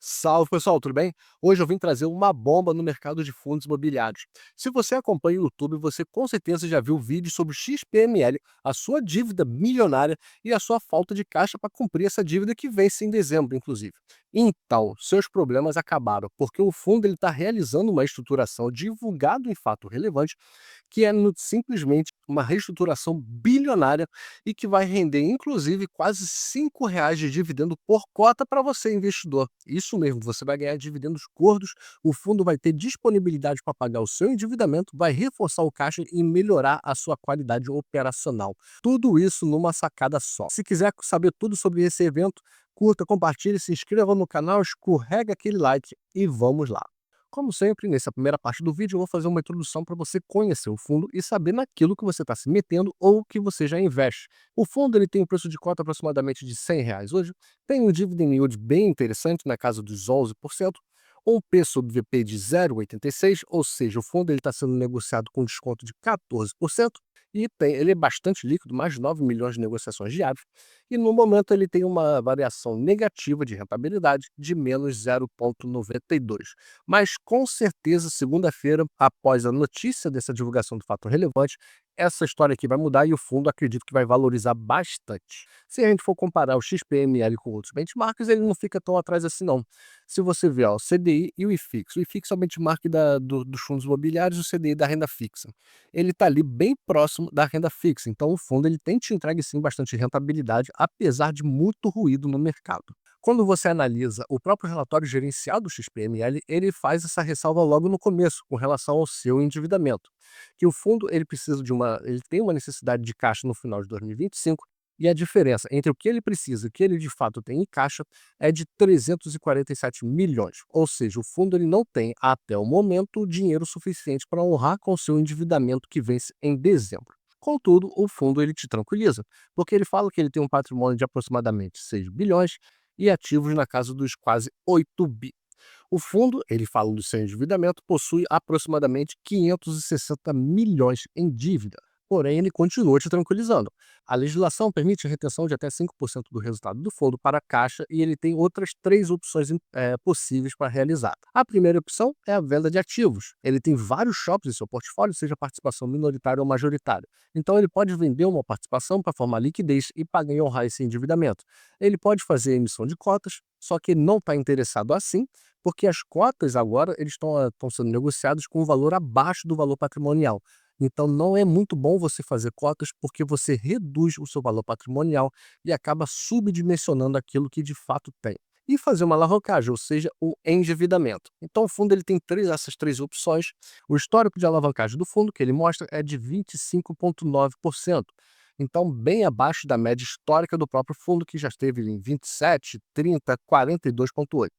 Salve pessoal, tudo bem? Hoje eu vim trazer uma bomba no mercado de fundos imobiliários. Se você acompanha o YouTube, você com certeza já viu vídeos sobre o XPML, a sua dívida milionária e a sua falta de caixa para cumprir essa dívida que vence em dezembro, inclusive. Então, seus problemas acabaram, porque o fundo está realizando uma estruturação divulgado em fato relevante, que é simplesmente uma reestruturação bilionária e que vai render, inclusive, quase R$ 5 de dividendo por cota para você, investidor. Isso mesmo, você vai ganhar dividendos gordos, o fundo vai ter disponibilidade para pagar o seu endividamento, vai reforçar o caixa e melhorar a sua qualidade operacional. Tudo isso numa sacada só. Se quiser saber tudo sobre esse evento, curta, compartilhe, se inscreva no canal, escorrega aquele like e vamos lá. Como sempre, nessa primeira parte do vídeo, eu vou fazer uma introdução para você conhecer o fundo e saber naquilo que você está se metendo ou que você já investe. O fundo ele tem um preço de cota aproximadamente de R$ 100 hoje, tem um dividend yield bem interessante, na casa dos 11%, um P sobre VP de 0,86, ou seja, o fundo está sendo negociado com desconto de 14%, e ele é bastante líquido, mais de 9 milhões de negociações diárias, e no momento ele tem uma variação negativa de rentabilidade de menos 0,92. Mas com certeza, segunda-feira, após a notícia dessa divulgação do fato relevante, essa história aqui vai mudar e o fundo acredito que vai valorizar bastante. Se a gente for comparar o XPML com outros benchmarks, ele não fica tão atrás assim não. Se você ver ó, o CDI e o IFIX é o benchmark dos fundos imobiliários e o CDI da renda fixa. Ele está ali bem próximo da renda fixa, então o fundo ele tem te entregue sim bastante rentabilidade, apesar de muito ruído no mercado. Quando você analisa o próprio relatório gerencial do XPML, ele faz essa ressalva logo no começo, com relação ao seu endividamento, que o fundo ele tem uma necessidade de caixa no final de 2025 e a diferença entre o que ele precisa e o que ele de fato tem em caixa é de 347 milhões. Ou seja, o fundo ele não tem até o momento dinheiro suficiente para honrar com o seu endividamento que vence em dezembro. Contudo, o fundo ele te tranquiliza, porque ele fala que ele tem um patrimônio de aproximadamente 6 bilhões e ativos na casa dos quase 8 bi. O fundo, ele fala do seu endividamento, possui aproximadamente 560 milhões em dívida. Porém, ele continua te tranquilizando. A legislação permite a retenção de até 5% do resultado do fundo para a Caixa e ele tem outras três opções possíveis para realizar. A primeira opção é a venda de ativos. Ele tem vários shoppings em seu portfólio, seja participação minoritária ou majoritária. Então, ele pode vender uma participação para formar liquidez e pagar e honrar esse endividamento. Ele pode fazer emissão de cotas, só que ele não está interessado assim, porque as cotas agora eles estão sendo negociadas com um valor abaixo do valor patrimonial. Então não é muito bom você fazer cotas porque você reduz o seu valor patrimonial e acaba subdimensionando aquilo que de fato tem. E fazer uma alavancagem, ou seja, o endividamento. Então o fundo ele tem essas três opções. O histórico de alavancagem do fundo que ele mostra é de 25,9%. Então, bem abaixo da média histórica do próprio fundo, que já esteve em 27, 30, 42,8.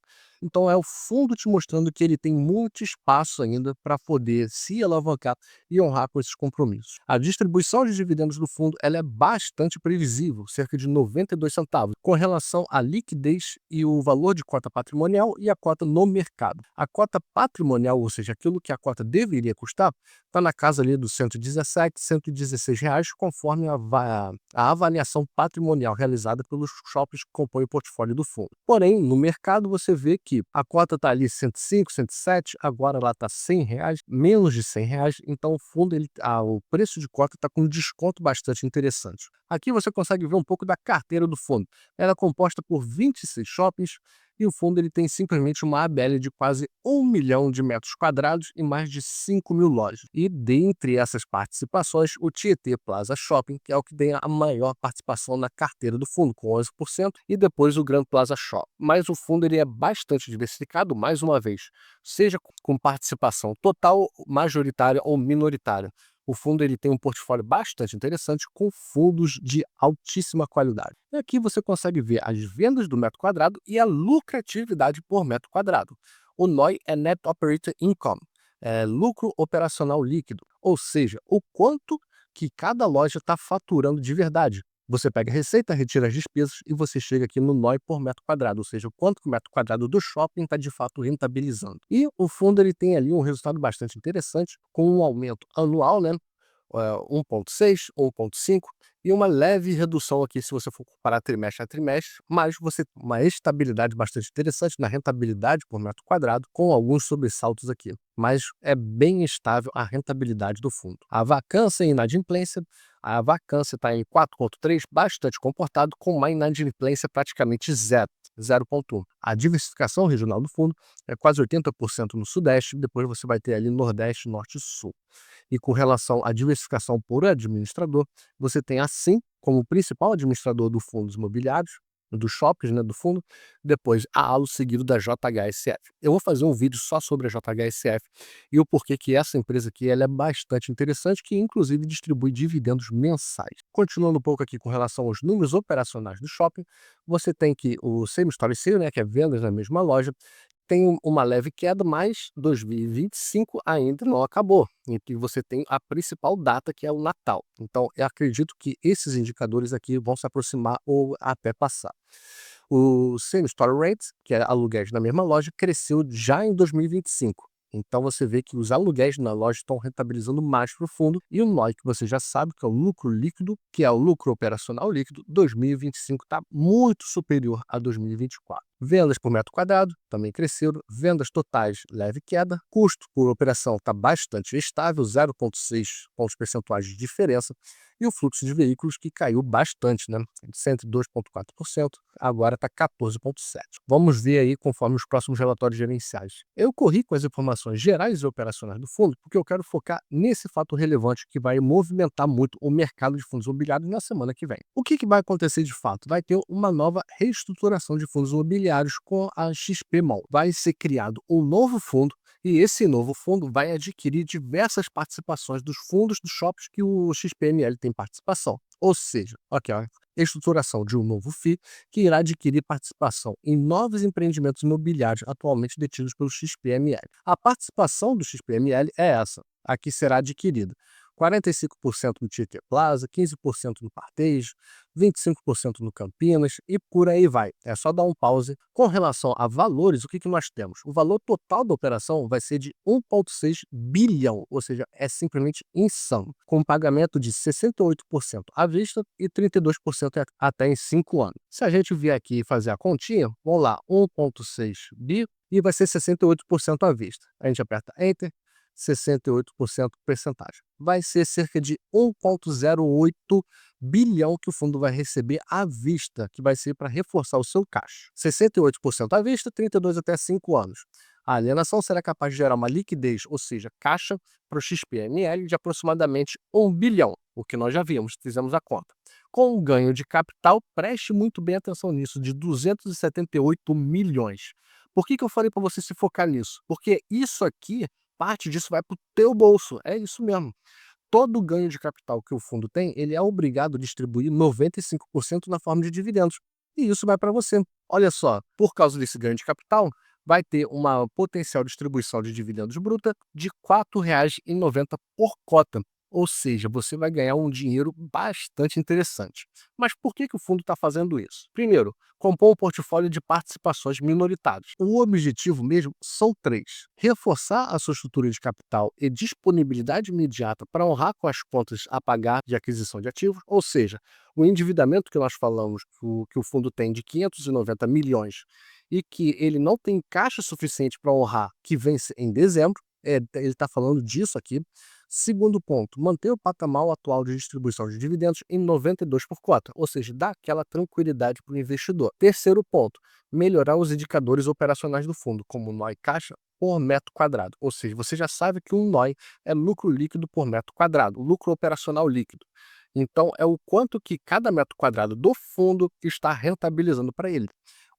Então, é o fundo te mostrando que ele tem muito espaço ainda para poder se alavancar e honrar com esses compromissos. A distribuição de dividendos do fundo ela é bastante previsível, cerca de 92 centavos, com relação à liquidez e o valor de cota patrimonial e a cota no mercado. A cota patrimonial, ou seja, aquilo que a cota deveria custar, está na casa ali dos 117, R$ 116, conforme a avaliação patrimonial realizada pelos shoppings que compõem o portfólio do fundo. Porém, no mercado você vê que a cota está ali 105, 107, agora ela está R$ 100, menos de R$ 100, então o fundo, o preço de cota está com um desconto bastante interessante. Aqui você consegue ver um pouco da carteira do fundo. Ela é composta por 26 shoppings, e o fundo ele tem simplesmente uma ABL de quase 1 milhão de metros quadrados e mais de 5 mil lojas. E dentre essas participações, o Tietê Plaza Shopping, que é o que tem a maior participação na carteira do fundo, com 11%, e depois o Grand Plaza Shopping. Mas o fundo ele é bastante diversificado, mais uma vez, seja com participação total, majoritária ou minoritária. O fundo ele tem um portfólio bastante interessante com fundos de altíssima qualidade. E aqui você consegue ver as vendas do metro quadrado e a lucratividade por metro quadrado. O NOI é Net Operating Income, é lucro operacional líquido, ou seja, o quanto que cada loja está faturando de verdade. Você pega a receita, retira as despesas e você chega aqui no NOI por metro quadrado, ou seja, o quanto que o metro quadrado do shopping está de fato rentabilizando. E o fundo ele tem ali um resultado bastante interessante, com um aumento anual, né? 1,6, 1,5 e uma leve redução aqui se você for comparar trimestre a trimestre, mas você tem uma estabilidade bastante interessante na rentabilidade por metro quadrado, com alguns sobressaltos aqui. Mas é bem estável a rentabilidade do fundo. A vacância está em 4,3, bastante comportado, com uma inadimplência praticamente zero, 0,1. A diversificação regional do fundo é quase 80% no Sudeste, depois você vai ter ali Nordeste, Norte e Sul. E com relação à diversificação por administrador, você tem a Sim como principal administrador do fundos imobiliários, dos shoppings, né, do fundo, depois a Alo seguido da JHSF. Eu vou fazer um vídeo só sobre a JHSF e o porquê que essa empresa aqui ela é bastante interessante, que inclusive distribui dividendos mensais. Continuando um pouco aqui com relação aos números operacionais do shopping, você tem que o same store sale, né, que é vendas na mesma loja, tem uma leve queda, mas 2025 ainda não acabou, e que você tem a principal data, que é o Natal. Então, eu acredito que esses indicadores aqui vão se aproximar ou até passar. O Same Store Rate, que é aluguéis na mesma loja, cresceu já em 2025. Então você vê que os aluguéis na loja estão rentabilizando mais para o fundo, e o NOI, que você já sabe, que é o lucro líquido, que é o lucro operacional líquido, 2025 está muito superior a 2024. Vendas por metro quadrado também cresceram, vendas totais leve queda, custo por operação está bastante estável, 0,6 pontos percentuais de diferença, e o fluxo de veículos que caiu bastante, né? De 102,4%, agora está 14,7%. Vamos ver aí conforme os próximos relatórios gerenciais. Eu corri com as informações gerais e operacionais do fundo porque eu quero focar nesse fato relevante que vai movimentar muito o mercado de fundos imobiliários na semana que vem. O que vai acontecer de fato? Vai ter uma nova reestruturação de fundos imobiliários com a XPMOL. Vai ser criado um novo fundo, e esse novo fundo vai adquirir diversas participações dos fundos dos shoppings que o XPML tem participação. Ou seja, aqui, ó, estruturação de um novo FII que irá adquirir participação em novos empreendimentos imobiliários atualmente detidos pelo XPML. A participação do XPML é essa, a que será adquirida: 45% no Tietê Plaza, 15% no Partejo, 25% no Campinas e por aí vai. É só dar um pause. Com relação a valores, o que nós temos? O valor total da operação vai ser de 1,6 bilhão, ou seja, é simplesmente insano, com um pagamento de 68% à vista e 32% até em 5 anos. Se a gente vier aqui fazer a continha, vamos lá, 1,6 bi e vai ser 68% à vista. A gente aperta Enter, 68% percentagem. Vai ser cerca de 1,08 bilhão que o fundo vai receber à vista, que vai ser para reforçar o seu caixa. 68% à vista, 32 até 5 anos. A alienação será capaz de gerar uma liquidez, ou seja, caixa, para o XPML de aproximadamente 1 bilhão, o que nós já vimos, fizemos a conta. Com um ganho de capital, preste muito bem atenção nisso, de 278 milhões. Por que eu falei para você se focar nisso? Porque isso aqui, parte disso vai para o teu bolso, é isso mesmo. Todo ganho de capital que o fundo tem, ele é obrigado a distribuir 95% na forma de dividendos. E isso vai para você. Olha só, por causa desse ganho de capital, vai ter uma potencial distribuição de dividendos bruta de R$ 4,90 por cota. Ou seja, você vai ganhar um dinheiro bastante interessante. Mas por que o fundo está fazendo isso? Primeiro, compor um portfólio de participações minoritárias. O objetivo mesmo são três: reforçar a sua estrutura de capital e disponibilidade imediata para honrar com as contas a pagar de aquisição de ativos, ou seja, o endividamento que nós falamos que o fundo tem de 590 milhões e que ele não tem caixa suficiente para honrar, que vence em dezembro, ele está falando disso aqui. Segundo ponto, manter o patamar atual de distribuição de dividendos em 92 por cota, ou seja, dá aquela tranquilidade para o investidor. Terceiro ponto, melhorar os indicadores operacionais do fundo, como NOI caixa por metro quadrado, ou seja, você já sabe que um NOI é lucro líquido por metro quadrado, lucro operacional líquido. Então, é o quanto que cada metro quadrado do fundo está rentabilizando para ele.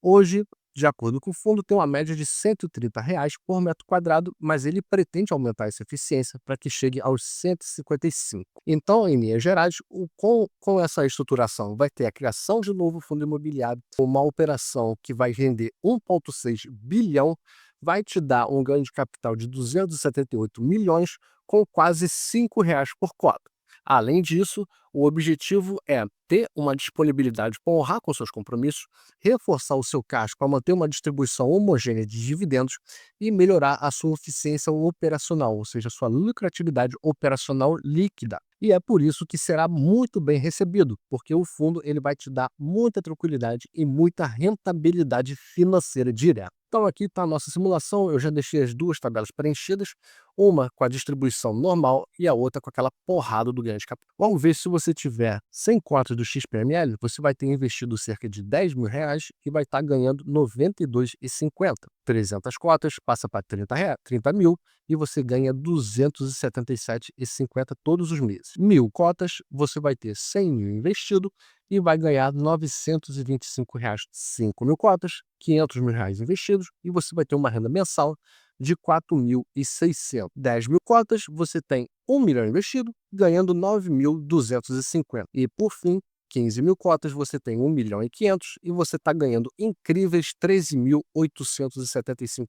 Hoje, de acordo com o fundo, tem uma média de R$ 130 por metro quadrado, mas ele pretende aumentar essa eficiência para que chegue aos 155. Então, em linhas gerais, com essa estruturação, vai ter a criação de um novo fundo imobiliário, uma operação que vai render 1,6 bilhão, vai te dar um ganho de capital de 278 milhões, com quase R$ 5 por cota. Além disso, o objetivo é ter uma disponibilidade para honrar com seus compromissos, reforçar o seu caixa para manter uma distribuição homogênea de dividendos e melhorar a sua eficiência operacional, ou seja, a sua lucratividade operacional líquida. E é por isso que será muito bem recebido, porque o fundo ele vai te dar muita tranquilidade e muita rentabilidade financeira direta. Então aqui está a nossa simulação, eu já deixei as duas tabelas preenchidas, uma com a distribuição normal e a outra com aquela porrada do ganho de capital. Vamos ver se você tiver 100 cotas do XPML, você vai ter investido cerca de R$ 10.000 e vai estar ganhando R$ 92,50. 300 cotas passa para 30 mil e você ganha R$ 277,50 todos os meses. 1.000 cotas, você vai ter 100 mil investido e vai ganhar R$ 925. 5.000 cotas, R$ 500.000 investidos e você vai ter uma renda mensal de 4.600. 10.000 cotas, você tem 1 milhão investido, ganhando 9.250. E por fim, 15.000 cotas, você tem 1.500.000 e você está ganhando incríveis R$ 13.875.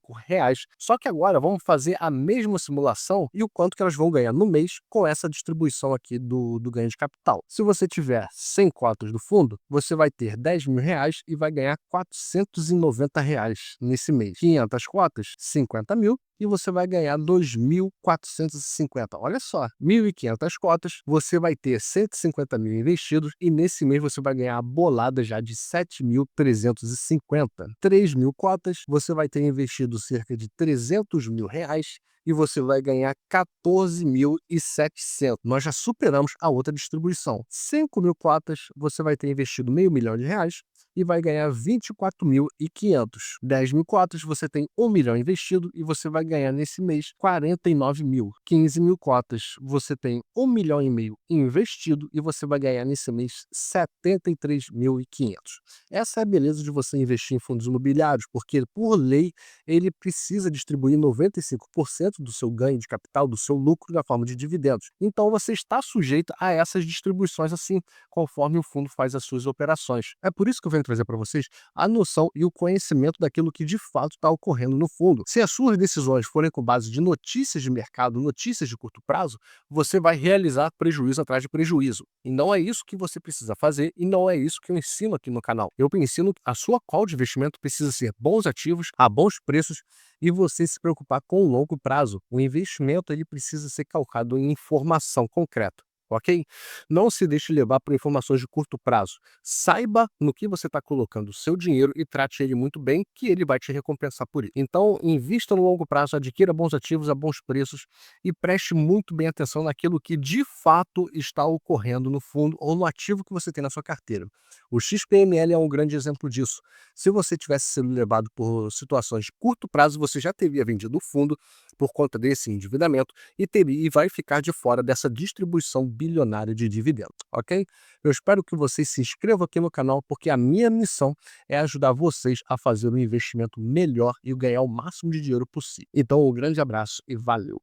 Só que agora vamos fazer a mesma simulação e o quanto que elas vão ganhar no mês com essa distribuição aqui do ganho de capital. Se você tiver 100 cotas do fundo, você vai ter R$ 10.000 e vai ganhar R$ 490 nesse mês. 500 cotas, 50 mil e você vai ganhar 2.450. Olha só, 1.500 cotas, você vai ter 150 mil investidos e nesse mês você vai ganhar a bolada já de 7.350. 3.000 cotas, você vai ter investido cerca de R$ 300.000 e você vai ganhar 14.700. Nós já superamos a outra distribuição. 5.000 cotas, você vai ter investido R$ 500.000 e vai ganhar 24.500. 10.000 cotas, você tem 1 milhão investido e você vai ganhar nesse mês 49 mil. 15.000 cotas, você tem 1,5 milhão investido e você vai ganhar nesse mês 73.500. Essa é a beleza de você investir em fundos imobiliários, porque por lei ele precisa distribuir 95% do seu ganho de capital, do seu lucro na forma de dividendos. Então você está sujeito a essas distribuições assim, conforme o fundo faz as suas operações. É por isso que eu venho trazer para vocês a noção e o conhecimento daquilo que de fato está ocorrendo no fundo. Se as suas decisões forem com base de notícias de mercado, notícias de curto prazo, você vai realizar prejuízo atrás de prejuízo. E não é isso que você precisa fazer e não é isso que eu ensino aqui no canal. Eu ensino que a sua call de investimento precisa ser bons ativos, a bons preços e você se preocupar com o longo prazo. O investimento ele precisa ser calcado em informação concreta. Ok? Não se deixe levar por informações de curto prazo. Saiba no que você está colocando o seu dinheiro e trate ele muito bem, que ele vai te recompensar por isso. Então, invista no longo prazo, adquira bons ativos a bons preços e preste muito bem atenção naquilo que de fato está ocorrendo no fundo ou no ativo que você tem na sua carteira. O XPML é um grande exemplo disso. Se você tivesse sido levado por situações de curto prazo, você já teria vendido o fundo por conta desse endividamento e vai ficar de fora dessa distribuição bilionária de dividendos, ok? Eu espero que vocês se inscrevam aqui no canal, porque a minha missão é ajudar vocês a fazer um investimento melhor e ganhar o máximo de dinheiro possível. Então, um grande abraço e valeu!